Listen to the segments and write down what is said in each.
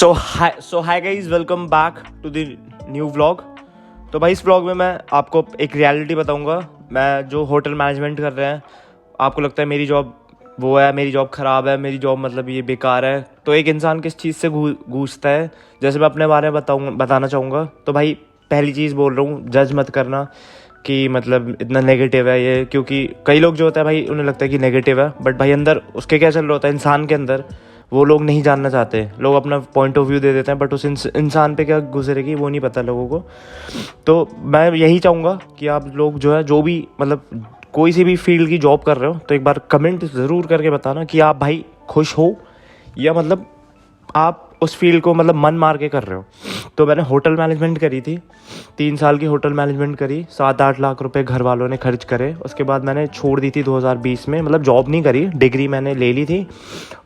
Hi guys, welcome back to the new vlog. तो भाई इस व्लॉग में मैं आपको एक रियलिटी बताऊंगा। मैं जो होटल मैनेजमेंट कर रहे हैं, आपको लगता है मेरी जॉब वो है, मेरी जॉब ख़राब है, मेरी जॉब मतलब ये बेकार है। तो एक इंसान किस चीज़ से गूंजता है, जैसे मैं अपने बारे में बताना चाहूँगा। तो भाई पहली चीज़ बोल रहा हूँ, जज मत करना कि मतलब इतना नेगेटिव है ये, क्योंकि कई लोग जो होता है भाई उन्हें लगता है कि नेगेटिव है, बट भाई अंदर उसके क्या चल रहा होता है इंसान के अंदर, वो लोग नहीं जानना चाहते। लोग अपना पॉइंट ऑफ व्यू दे देते हैं, बट उस इंसान पे क्या गुजरेगी वो नहीं पता लोगों को। तो मैं यही चाहूँगा कि आप लोग जो है, जो भी मतलब कोई सी भी फील्ड की जॉब कर रहे हो, तो एक बार कमेंट ज़रूर करके बताना कि आप भाई खुश हो या मतलब आप उस फील्ड को मतलब मन मार के कर रहे हो। तो मैंने होटल मैनेजमेंट करी थी, 3 साल की होटल मैनेजमेंट करी, 7-8 लाख रुपए घर वालों ने खर्च करे। उसके बाद मैंने छोड़ दी थी 2020 में, मतलब जॉब नहीं करी, डिग्री मैंने ले ली थी।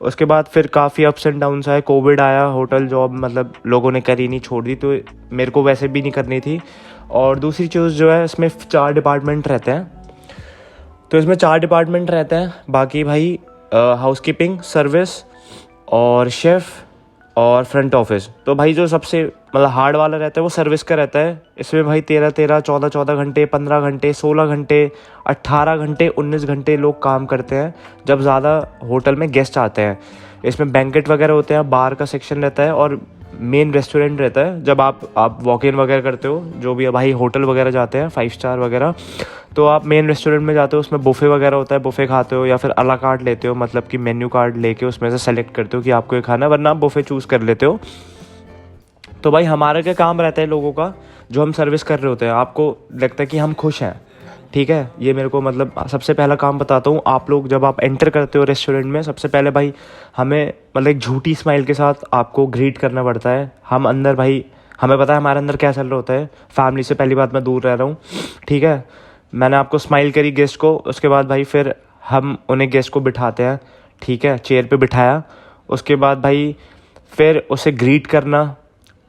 उसके बाद फिर काफ़ी अप्स एंड डाउन्स आए, कोविड आया, होटल जॉब मतलब लोगों ने करी नहीं, छोड़ दी। तो मेरे को वैसे भी नहीं करनी थी। और दूसरी चीज़ जो है, इसमें 4 डिपार्टमेंट रहते हैं। तो इसमें 4 डिपार्टमेंट रहते हैं, बाकी भाई हाउसकीपिंग, सर्विस और शेफ़ और फ्रंट ऑफिस। तो भाई जो सबसे मतलब हार्ड वाला रहता है वो सर्विस का रहता है। इसमें भाई 13-13, 14-14 घंटे, 15 घंटे, 16 घंटे, 18 घंटे, 19 घंटे लोग काम करते हैं जब ज़्यादा होटल में गेस्ट आते हैं। इसमें बैंकेट वगैरह होते हैं, बार का सेक्शन रहता है और मेन रेस्टोरेंट रहता है। जब आप वॉक इन वगैरह करते हो, जो भी भाई होटल वगैरह जाते हैं 5 स्टार वगैरह, तो आप मेन रेस्टोरेंट में जाते हो, उसमें बुफ़े वगैरह होता है, बुफ़े खाते हो या फिर अला कार्ड लेते हो, मतलब कि मेन्यू कार्ड लेके उसमें से सेलेक्ट करते हो कि आपको ये खाना है, वरना आप बुफ़े चूज़ कर लेते हो। तो भाई हमारा क्या काम रहता है लोगों का, जो हम सर्विस कर रहे होते हैं, आपको लगता है कि हम खुश हैं, ठीक है। ये मेरे को मतलब सबसे पहला काम बताता हूँ। आप लोग जब आप एंटर करते हो रेस्टोरेंट में, सबसे पहले भाई हमें मतलब एक झूठी स्माइल के साथ आपको ग्रीट करना पड़ता है। हम अंदर भाई, हमें पता है हमारे अंदर क्या चल रहा होता है। फैमिली से पहली बात मैं दूर रह रहा हूँ, ठीक है। मैंने आपको स्माइल करी गेस्ट को, उसके बाद भाई फिर हम उन्हें गेस्ट को बिठाते हैं, ठीक है, चेयर पे बिठाया। उसके बाद भाई फिर उसे ग्रीट करना,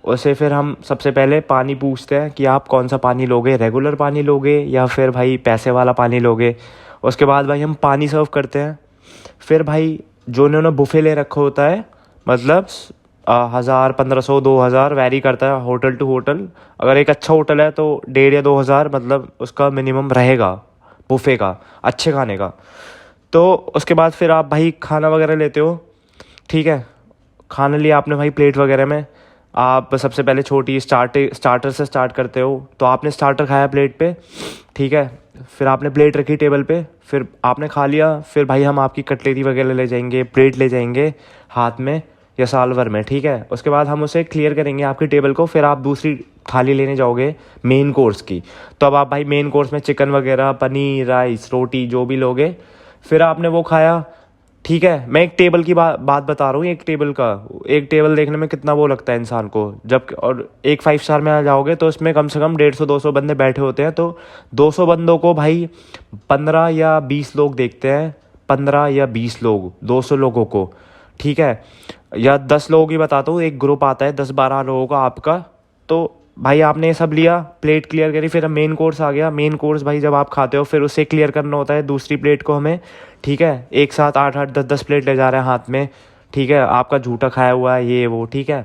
उसे फिर हम सबसे पहले पानी पूछते हैं कि आप कौन सा पानी लोगे, रेगुलर पानी लोगे या फिर भाई पैसे वाला पानी लोगे। उसके बाद भाई हम पानी सर्व करते हैं। फिर भाई जो उन्होंने बुफ़े ले रखा होता है, मतलब 1000, 1500, 2000 वैरी करता है होटल टू होटल। अगर एक अच्छा होटल है तो 1500 या 2000 मतलब उसका मिनिमम रहेगा बुफ़े का, अच्छे खाने का। तो उसके बाद फिर आप भाई खाना वगैरह लेते हो, ठीक है। खाना लिया आपने भाई, प्लेट वगैरह में आप सबसे पहले छोटी स्टार्टर से स्टार्ट करते हो। तो आपने स्टार्टर खाया प्लेट पे, ठीक है, फिर आपने प्लेट रखी टेबल पे, फिर आपने खा लिया। फिर भाई हम आपकी कटलेरी वगैरह ले जाएंगे, प्लेट ले जाएंगे हाथ में या सालवर में, ठीक है। उसके बाद हम उसे क्लियर करेंगे आपकी टेबल को। फिर आप दूसरी थाली लेने जाओगे मेन कोर्स की। तो अब आप भाई मेन कोर्स में चिकन वगैरह, पनीर, राइस, रोटी जो भी लोगे, फिर आपने वो खाया, ठीक है। मैं एक टेबल की बात बता रहा हूँ। एक टेबल देखने में कितना वो लगता है इंसान को, जब और एक 5 स्टार में आ जाओगे तो इसमें कम से कम 150-200 बंदे बैठे होते हैं। तो 200 बंदों को भाई 15 या 20 लोग देखते हैं, 15 या 20 लोग 200 लोगों को, ठीक है। या 10 लोगों की बताता हूँ, एक ग्रुप आता है 10-12 लोगों का आपका। तो भाई आपने ये सब लिया, प्लेट क्लियर करी, फिर मेन कोर्स आ गया। मेन कोर्स भाई जब आप खाते हो फिर उसे क्लियर करना होता है दूसरी प्लेट को हमें, ठीक है। एक साथ 8-8, 10-10 प्लेट ले जा रहे हैं हाथ में, ठीक है। आपका झूठा खाया हुआ है ये वो, ठीक है।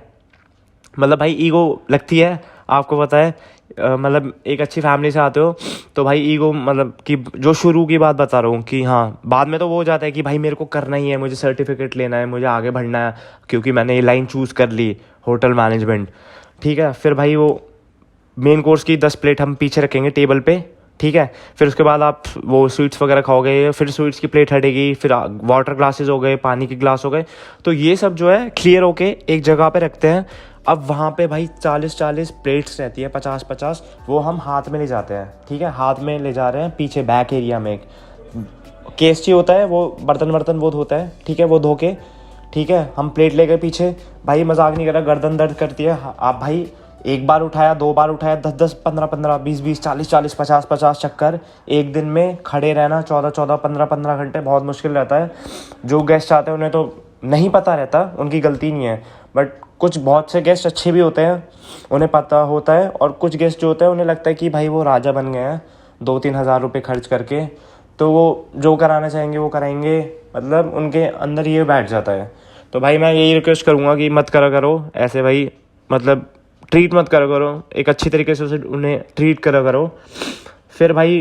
मतलब भाई ईगो लगती है, आपको पता है। मतलब एक अच्छी फैमिली से आते हो तो भाई ईगो, मतलब कि जो शुरू की बात बता रहा हूँ कि हाँ, बाद में तो वो हो जाता है कि भाई मेरे को करना ही है, मुझे सर्टिफिकेट लेना है, मुझे आगे बढ़ना है, क्योंकि मैंने ये लाइन चूज़ कर ली होटल मैनेजमेंट, ठीक है। फिर भाई वो मेन कोर्स की 10 प्लेट हम पीछे रखेंगे टेबल पे, ठीक है। फिर उसके बाद आप वो स्वीट्स वगैरह खाओगे, फिर स्वीट्स की प्लेट हटेगी, फिर वाटर ग्लासेस हो गए, पानी के ग्लास हो गए। तो ये सब जो है क्लियर होके एक जगह पे रखते हैं। अब वहाँ पे भाई 40-40 प्लेट्स रहती है, 50-50, वो हम हाथ में ले जाते हैं, ठीक है। हाथ में ले जा रहे हैं, पीछे बैक एरिया में एक केस्टी होता है, वो बर्तन वो धोता है, ठीक है, वो धो के, ठीक है। हम प्लेट ले गए पीछे, भाई मजाक नहीं कर रहा, गर्दन दर्द करती है। आप भाई एक बार उठाया, 2 बार उठाया, 10-10, 15-15, 20-20, 40-40, 50-50 चक्कर एक दिन में खड़े रहना, 14-14, 15-15 घंटे बहुत मुश्किल रहता है। जो गेस्ट आते हैं उन्हें तो नहीं पता रहता, उनकी गलती नहीं है, बट कुछ बहुत से गेस्ट अच्छे भी होते हैं, उन्हें पता होता है। और कुछ गेस्ट जो होते हैं उन्हें लगता है कि भाई वो राजा बन गए हैं 2-3 हज़ार रुपये खर्च करके, तो वो जो कराना चाहेंगे वो कराएंगे, मतलब उनके अंदर ये बैठ जाता है, तो भाई मैं यही रिक्वेस्ट करूँगा कि मत करा करो ऐसे भाई, मतलब ट्रीट मत करा करो, एक अच्छी तरीके से उन्हें ट्रीट करा करो। फिर भाई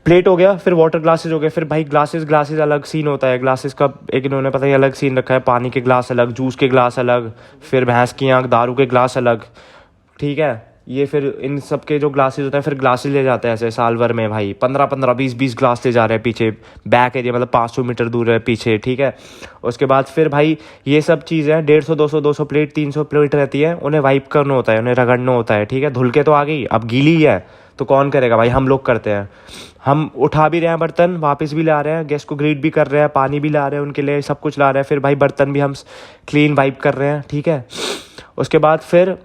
प्लेट हो गया, फिर वाटर ग्लासेस हो गए, फिर भाई ग्लासेस अलग सीन होता है। ग्लासेस का एक इन्होंने पता ही अलग सीन रखा है, पानी के ग्लास अलग, जूस के ग्लास अलग, फिर भैंस की आँख, दारू के ग्लास अलग, ठीक है। ये फिर इन सब के जो ग्लासेस होते हैं, फिर ग्लासेस ले जाते हैं ऐसे साल भर में भाई 15-15 20-20 ग्लास ले जा रहे हैं पीछे बैक एरिया, मतलब 500 मीटर दूर है पीछे, ठीक है। उसके बाद फिर भाई ये सब चीज़ें 150 200 प्लेट 300 प्लेट रहती है, उन्हें वाइप करना होता है, उन्हें रगड़ना होता है, ठीक है। धुल के तो आ गई, अब गीली है तो कौन करेगा भाई, हम लोग करते हैं। हम उठा भी रहे हैं बर्तन, वापस भी ला रहे हैं, गेस्ट को ग्रीट भी कर रहे हैं, पानी भी ला रहे हैं उनके लिए, सब कुछ ला रहे हैं, फिर भाई बर्तन भी हम क्लीन वाइप कर रहे हैं, ठीक है। उसके बाद फिर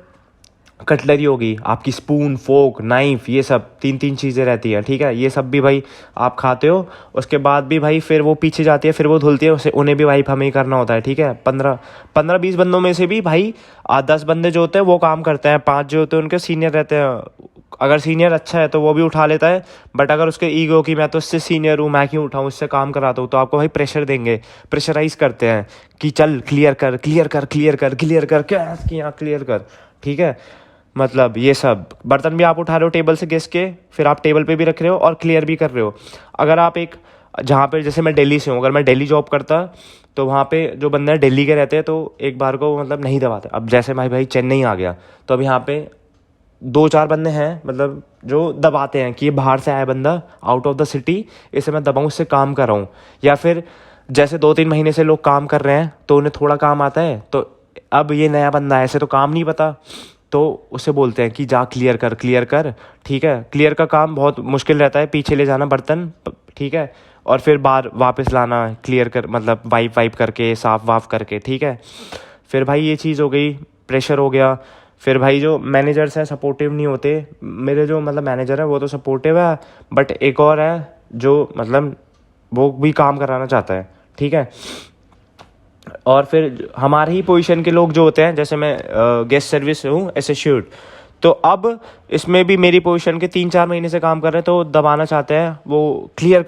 कटलरी होगी आपकी, स्पून फोक नाइफ, ये सब 3-3 चीज़ें रहती हैं, ठीक है। ये सब भी भाई आप खाते हो। उसके बाद भी भाई फिर वो पीछे जाती है, फिर वो धुलती है, उसे उन्हें भी वाइप हमें ही करना होता है, ठीक है। 15-20 बंदों में से भी भाई 10 बंदे जो होते हैं वो काम करते हैं, 5 जो होते हैं उनके सीनियर रहते हैं। अगर सीनियर अच्छा है तो वो भी उठा लेता है, बट अगर उसके ईगो की मैं तो इससे सीनियर हूँ, मैं क्यों उठाऊँ, इससे काम कराता हूँ, तो आपको भाई प्रेशर देंगे, प्रेशराइज करते हैं कि चल क्लियर कर क्लियर कर क्लियर कर क्लियर कर, क्या कि यहाँ क्लियर कर, ठीक है। मतलब ये सब बर्तन भी आप उठा रहे हो टेबल से गेस्ट के, फिर आप टेबल पे भी रख रहे हो और क्लियर भी कर रहे हो। अगर आप एक जहाँ पे, जैसे मैं दिल्ली से हूँ, अगर मैं दिल्ली जॉब करता तो वहाँ पे जो बंदे दिल्ली के रहते हैं तो एक बार को मतलब नहीं दबाते। अब जैसे भाई चेन्नई आ गया तो अब यहाँ पे 2-4 बंदे हैं मतलब जो दबाते हैं कि ये बाहर से आया बंदा, आउट ऑफ द सिटी, इसे मैं दबाऊँ, इससे काम कर रहा हूँ। या फिर जैसे 2-3 महीने से लोग काम कर रहे हैं तो उन्हें थोड़ा काम आता है, तो अब ये नया बंदा है, ऐसे तो काम नहीं पता, तो उसे बोलते हैं कि जा क्लियर कर, ठीक है। क्लियर का काम बहुत मुश्किल रहता है, पीछे ले जाना बर्तन, ठीक है, और फिर बाहर वापस लाना, क्लियर कर मतलब वाइप करके, साफ वाफ करके, ठीक है। फिर भाई ये चीज़ हो गई, प्रेशर हो गया। फिर भाई जो मैनेजर्स हैं सपोर्टिव नहीं होते, मेरे जो मतलब मैनेजर है वो तो सपोर्टिव है, बट एक और है जो मतलब वो भी काम कराना चाहता है, ठीक है। और फिर हमारे ही पोजीशन के लोग जो होते हैं, जैसे मैं गेस्ट सर्विस हूँ एसोसिएट, तो अब इसमें भी मेरी पोजीशन के 3-4 महीने से काम कर रहे हैं, तो दबाना चाहते हैं वो क्लियर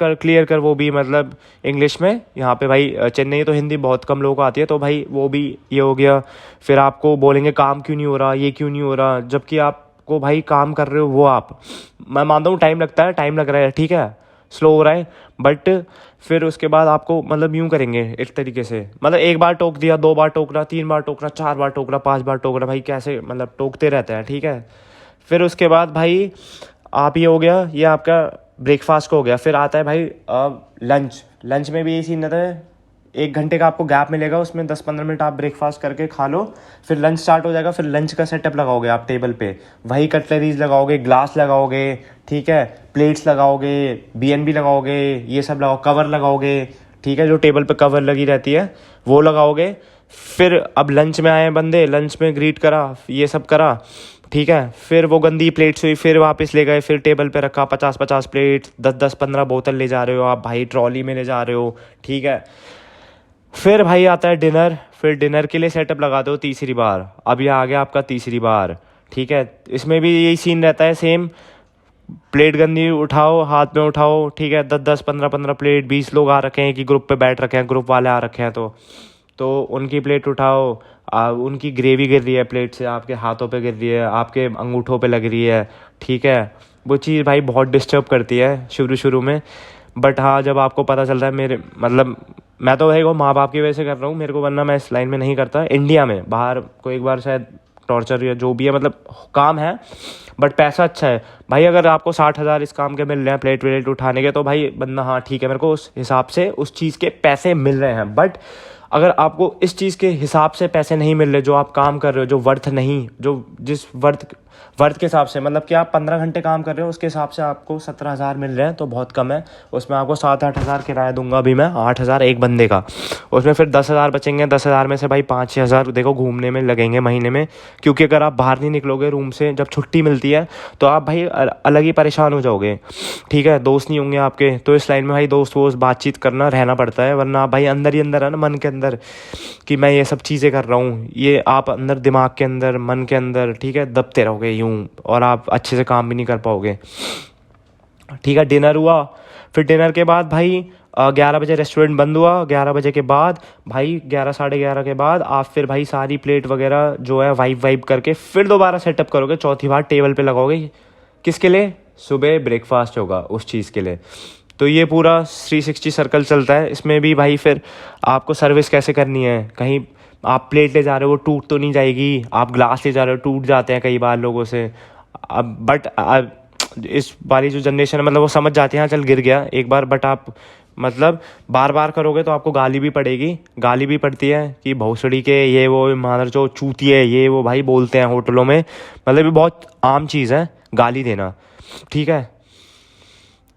कर, वो भी मतलब इंग्लिश में। यहाँ पे भाई चेन्नई तो हिंदी बहुत कम लोगों को आती है, तो भाई वो भी ये हो गया। फिर आपको बोलेंगे काम क्यों नहीं हो रहा, ये क्यों नहीं हो रहा, जबकि आपको भाई काम कर रहे हो वो आप, मैं मानता हूँ टाइम लगता है, टाइम लग रहा है, ठीक है, स्लो हो रहा है, बट फिर उसके बाद आपको मतलब यूँ करेंगे एक तरीके से, मतलब 1 बार टोक दिया, 2 बार टोकना, 3 बार टोकना, 4 बार टोकना, 5 बार टोकना, भाई कैसे मतलब टोकते रहते हैं, ठीक है। फिर उसके बाद भाई आप ये हो गया, ये आपका ब्रेकफास्ट को हो गया। फिर आता है भाई लंच में भी यही सीन रहता है, 1 घंटे का आपको गैप मिलेगा, उसमें 10-15 मिनट आप ब्रेकफास्ट करके खा लो, फिर लंच स्टार्ट हो जाएगा। फिर लंच का सेटअप लगाओगे आप टेबल पे, वही कटलरीज लगाओगे, ग्लास लगाओगे, ठीक है, प्लेट्स लगाओगे, BNB लगाओगे, ये सब लगाओ, कवर लगाओगे, ठीक है, जो टेबल पे कवर लगी रहती है वो लगाओगे। फिर अब लंच में आए बंदे, लंच में ग्रीट करा, ये सब करा, ठीक है। फिर वो गंदी प्लेट्स हुई, फिर वापस ले गए, फिर टेबल पे रखा 50-50 प्लेट, 10-10 15 बोतल ले जा रहे हो आप भाई, ट्रॉली में ले जा रहे हो, ठीक है। फिर भाई आता है डिनर, फिर डिनर के लिए सेटअप लगाते हो तीसरी बार, अब ये आ गया आपका तीसरी बार, ठीक है। इसमें भी यही सीन रहता है सेम, प्लेट गंदी उठाओ, हाथ में उठाओ, ठीक है, 10-10 15-15 प्लेट, 20 लोग आ रखे हैं कि ग्रुप पे बैठ रखे हैं, ग्रुप वाले आ रखे हैं, तो उनकी प्लेट उठाओ, उनकी ग्रेवी गिर रही है प्लेट से, आपके हाथों पे गिर रही है, आपके अंगूठों पे लग रही है, ठीक है। वो चीज़ भाई बहुत डिस्टर्ब करती है शुरू में, बट हाँ जब आपको पता चलता है, मेरे मतलब मैं तो भाई वो माँ बाप की वजह से कर रहा हूँ, मेरे को वरना मैं इस लाइन में नहीं करता। इंडिया में बाहर को एक बार शायद टॉर्चर या जो भी है, मतलब काम है बट पैसा अच्छा है भाई। अगर आपको 60,000 इस काम के मिल रहे हैं प्लेट वेट उठाने के, तो भाई बंदा हाँ ठीक है, मेरे को उस हिसाब से उस चीज़ के पैसे मिल रहे हैं। बट अगर आपको इस चीज़ के हिसाब से पैसे नहीं मिल रहे, जो आप काम कर रहे हो, जो वर्थ नहीं, जो जिस वर्थ के हिसाब से, मतलब कि आप 15 घंटे काम कर रहे हो, उसके हिसाब से आपको 17,000 मिल रहे हैं, तो बहुत कम है। उसमें आपको 7-8 हज़ार किराया दूंगा अभी मैं, 8,000 एक बंदे का, उसमें फिर 10,000 बचेंगे। 10,000 में से भाई 5-6 हज़ार देखो घूमने में लगेंगे महीने में, क्योंकि अगर आप बाहर नहीं निकलोगे रूम से, जब छुट्टी मिलती है तो आप भाई अलग ही परेशान हो जाओगे, ठीक है, दोस्त नहीं होंगे आपके, तो इस लाइन में भाई दोस्त वोस्त बातचीत करना रहना पड़ता है, वरना आप भाई अंदर ही अंदर है ना, मन के अंदर कि मैं ये सब चीज़ें कर रहा हूँ, ये आप अंदर दिमाग के अंदर, मन के अंदर, ठीक है, दबते रहोगे यूँ, और आप अच्छे से काम भी नहीं कर पाओगे, ठीक है। डिनर हुआ, फिर डिनर के बाद भाई 11 बजे रेस्टोरेंट बंद हुआ, 11 बजे के बाद भाई 11 साढ़े 11 के बाद आप फिर भाई सारी प्लेट वगैरह जो है वाइप करके फिर दोबारा सेटअप करोगे, चौथी बार टेबल पे लगाओगे। किसके लिए? सुबह ब्रेकफास्ट होगा उस चीज़ के लिए। तो ये पूरा 360 सर्कल चलता है। इसमें भी भाई फिर आपको सर्विस कैसे करनी है, कहीं आप प्लेट ले जा रहे हो वो टूट तो नहीं जाएगी, आप ग्लास ले जा रहे हो टूट जाते हैं कई बार लोगों से। अब बट इस वाली जो जनरेशन है मतलब वो समझ जाती है हाँ चल गिर गया एक बार, बट आप मतलब बार बार करोगे तो आपको गाली भी पड़ेगी। गाली भी पड़ती है कि भोसड़ी के ये वो मादर जो चूती है ये वो भाई बोलते हैं होटलों में, मतलब ये बहुत आम चीज़ है गाली देना, ठीक है।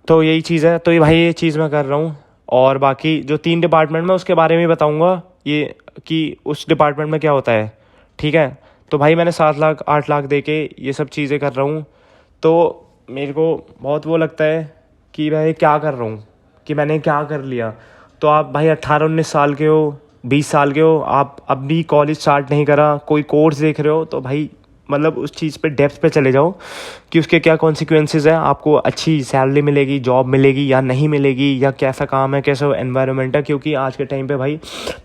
तो यही चीज़ है, तो ये भाई ये चीज़ मैं कर रहा हूँ। और बाकी जो 3 डिपार्टमेंट में उसके बारे में बताऊँगा ये कि उस डिपार्टमेंट में क्या होता है, ठीक है। तो भाई मैंने 7 लाख 8 लाख दे के ये सब चीज़ें कर रहा हूँ, तो मेरे को बहुत वो लगता है कि मैं क्या कर रहा हूँ, कि मैंने क्या कर लिया। तो आप भाई 18-19 साल के हो, 20 साल के हो, आप अभी कॉलेज स्टार्ट नहीं करा, कोई कोर्स देख रहे हो, तो भाई मतलब उस चीज़ पे डेप्थ पे चले जाओ कि उसके क्या कॉन्सिक्वेंसेस हैं, आपको अच्छी सैलरी मिलेगी, जॉब मिलेगी या नहीं मिलेगी, या कैसा काम है, कैसा एनवायरनमेंट है। क्योंकि आज के टाइम पे भाई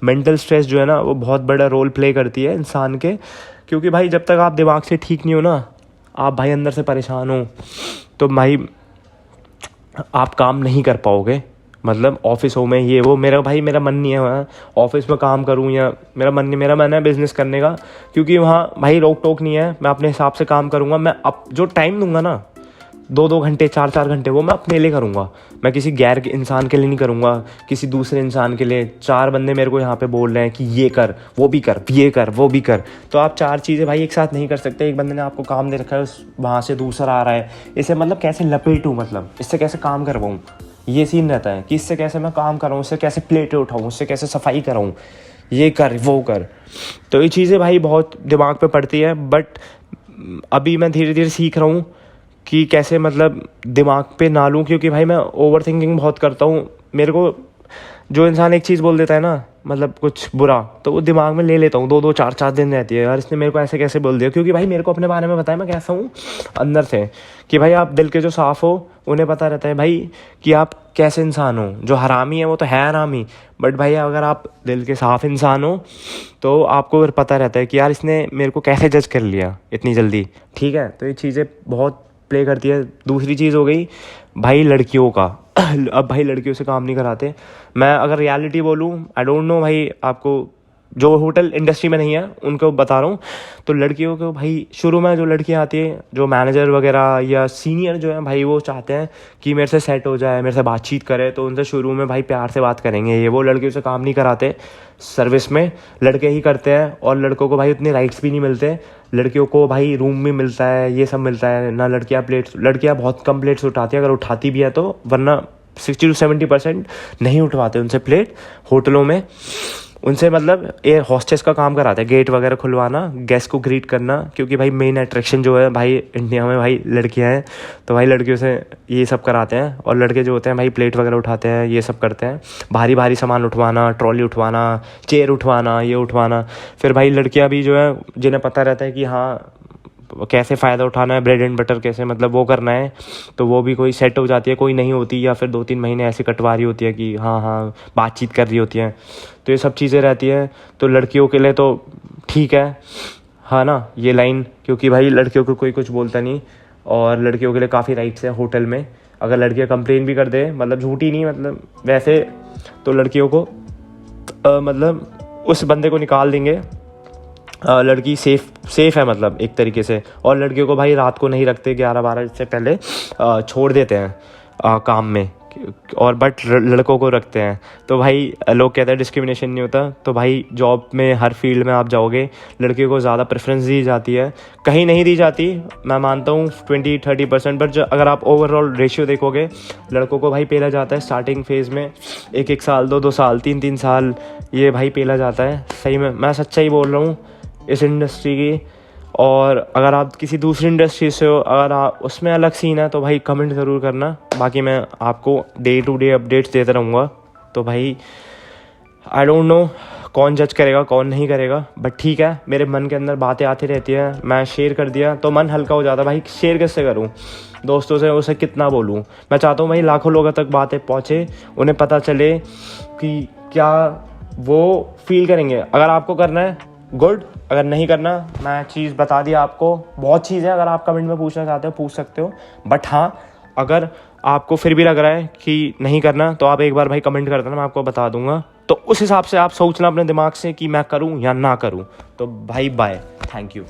मेंटल स्ट्रेस जो है ना वो बहुत बड़ा रोल प्ले करती है इंसान के। क्योंकि भाई जब तक आप दिमाग से ठीक नहीं हो ना, आप भाई अंदर से परेशान हो, तो भाई आप काम नहीं कर पाओगे। मतलब ऑफिस हो में ये वो, मेरा मन नहीं है वहाँ ऑफिस में काम करूँ, या मेरा मन है बिज़नेस करने का। क्योंकि वहाँ भाई रोक टोक नहीं है, मैं अपने हिसाब से काम करूँगा। मैं अब जो टाइम दूंगा ना 2-2 घंटे 4-4 घंटे वो मैं अपने लिए करूँगा, मैं किसी गैर इंसान के लिए नहीं करूँगा, किसी दूसरे इंसान के लिए। 4 बंदे मेरे को यहाँ पे बोल रहे हैं कि ये कर वो भी कर, ये कर वो भी कर, तो आप 4 चीज़ें भाई एक साथ नहीं कर सकते। एक बंदे ने आपको काम दे रखा है, वहाँ से दूसरा आ रहा है, इसे मतलब कैसे लपेटूँ, मतलब इससे कैसे काम करवाऊँ, ये सीन रहता है कि इससे कैसे मैं काम कराऊँ, इससे कैसे प्लेटें उठाऊँ, इससे कैसे सफाई कराऊँ, ये कर वो कर। तो ये चीज़ें भाई बहुत दिमाग पे पड़ती है। बट अभी मैं धीरे धीरे सीख रहा हूँ कि कैसे मतलब दिमाग पे ना लूँ, क्योंकि भाई मैं ओवर थिंकिंग बहुत करता हूँ। मेरे को जो इंसान एक चीज़ बोल देता है ना, मतलब कुछ बुरा, तो वो दिमाग में ले लेता हूँ, 2-2 4-4 दिन रहती है यार इसने मेरे को ऐसे कैसे बोल दिया। क्योंकि भाई मेरे को अपने बारे में पता है मैं कैसा हूँ अंदर से, कि भाई आप दिल के जो साफ़ हो उन्हें पता रहता है भाई कि आप कैसे इंसान हो। जो हरामी है वो तो है हरामी, बट भाई अगर आप दिल के साफ़ इंसान हो तो आपको फिर पता रहता है कि यार इसने मेरे को कैसे जज कर लिया इतनी जल्दी, ठीक है। तो ये चीज़ें बहुत प्ले करती है। दूसरी चीज़ हो गई भाई लड़कियों का अब भाई लड़कियों से काम नहीं कराते। मैं अगर रियलिटी बोलूँ, आई डोंट नो भाई, आपको जो होटल इंडस्ट्री में नहीं है उनको बता रहा हूँ। तो लड़कियों को भाई शुरू में जो लड़कियाँ आती है, जो मैनेजर वगैरह या सीनियर जो है भाई, वो चाहते हैं कि मेरे से सेट हो जाए, मेरे से बातचीत करे, तो उनसे शुरू में भाई प्यार से बात करेंगे, ये वो लड़कियों से काम नहीं कराते। सर्विस में लड़के ही करते हैं, और लड़कों को भाई उतने राइट्स भी नहीं मिलते। लड़कियों को भाई रूम भी मिलता है, ये सब मिलता है ना। लड़कियाँ बहुत कम प्लेट्स उठाती हैं, अगर उठाती भी है तो, वरना 60-70% नहीं उठवाते उनसे प्लेट होटलों में। उनसे मतलब ये हॉस्टेस का काम कराते हैं, गेट वगैरह खुलवाना, गेस्ट को ग्रीट करना। क्योंकि भाई मेन अट्रैक्शन जो है भाई इंडिया में भाई लड़कियां हैं, तो भाई लड़कियों से ये सब कराते हैं। और लड़के जो होते हैं भाई प्लेट वगैरह उठाते हैं, ये सब करते हैं, भारी भारी सामान उठवाना, ट्रॉली उठवाना, चेयर उठवाना, ये उठवाना। फिर भाई लड़कियाँ भी जो है जिन्हें पता रहता है कि हाँ कैसे फ़ायदा उठाना है, ब्रेड एंड बटर कैसे मतलब वो करना है, तो वो भी कोई सेट हो जाती है, कोई नहीं होती, या फिर 2-3 महीने ऐसे कटवा रही होती है कि हाँ बातचीत कर रही होती हैं। तो ये सब चीज़ें रहती हैं। तो लड़कियों के लिए तो ठीक है, हाँ ना ये लाइन, क्योंकि भाई लड़कियों को कोई कुछ बोलता नहीं, और लड़कियों के लिए काफ़ी राइट्स है होटल में। अगर लड़कियाँ कंप्लेन भी कर दे, मतलब झूठी नहीं, मतलब वैसे, तो लड़कियों को मतलब उस बंदे को निकाल देंगे। लड़की सेफ है मतलब एक तरीके से। और लड़कियों को भाई रात को नहीं रखते, 11-12 से पहले छोड़ देते हैं काम में, और बट लड़कों को रखते हैं। तो भाई लोग कहते हैं डिस्क्रिमिनेशन नहीं होता, तो भाई जॉब में हर फील्ड में आप जाओगे लड़कियों को ज़्यादा प्रेफरेंस दी जाती है। कहीं नहीं दी जाती, मैं मानता हूँ 20-30%, बट अगर आप ओवरऑल रेशियो देखोगे, लड़कों को भाई पेला जाता है स्टार्टिंग फेज़ में 1-1 साल, 2-2 साल, 3-3 साल, ये भाई पेला जाता है। सही में मैं सच्चाई बोल रहा हूँ इस इंडस्ट्री की। और अगर आप किसी दूसरी इंडस्ट्री से हो, अगर आप उसमें अलग सीन है, तो भाई कमेंट ज़रूर करना। बाकी मैं आपको डे टू डे अपडेट्स देता रहूँगा। तो भाई आई डोंट नो कौन जज करेगा कौन नहीं करेगा, बट ठीक है, मेरे मन के अंदर बातें आती रहती हैं, मैं शेयर कर दिया तो मन हल्का हो जाता है। भाई शेयर किससे करूँ, दोस्तों से उसे कितना बोलूँ। मैं चाहता हूँ भाई लाखों लोगों तक बातें पहुँचे, उन्हें पता चले कि क्या वो फील करेंगे। अगर आपको करना है गुड, अगर नहीं करना, मैं चीज़ बता दिया आपको। बहुत चीज़ है, अगर आप कमेंट में पूछना चाहते हो पूछ सकते हो, बट हाँ अगर आपको फिर भी लग रहा है कि नहीं करना तो आप एक बार भाई कमेंट कर देना, मैं आपको बता दूंगा। तो उस हिसाब से आप सोचना अपने दिमाग से कि मैं करूं या ना करूं। तो भाई बाय, थैंक यू।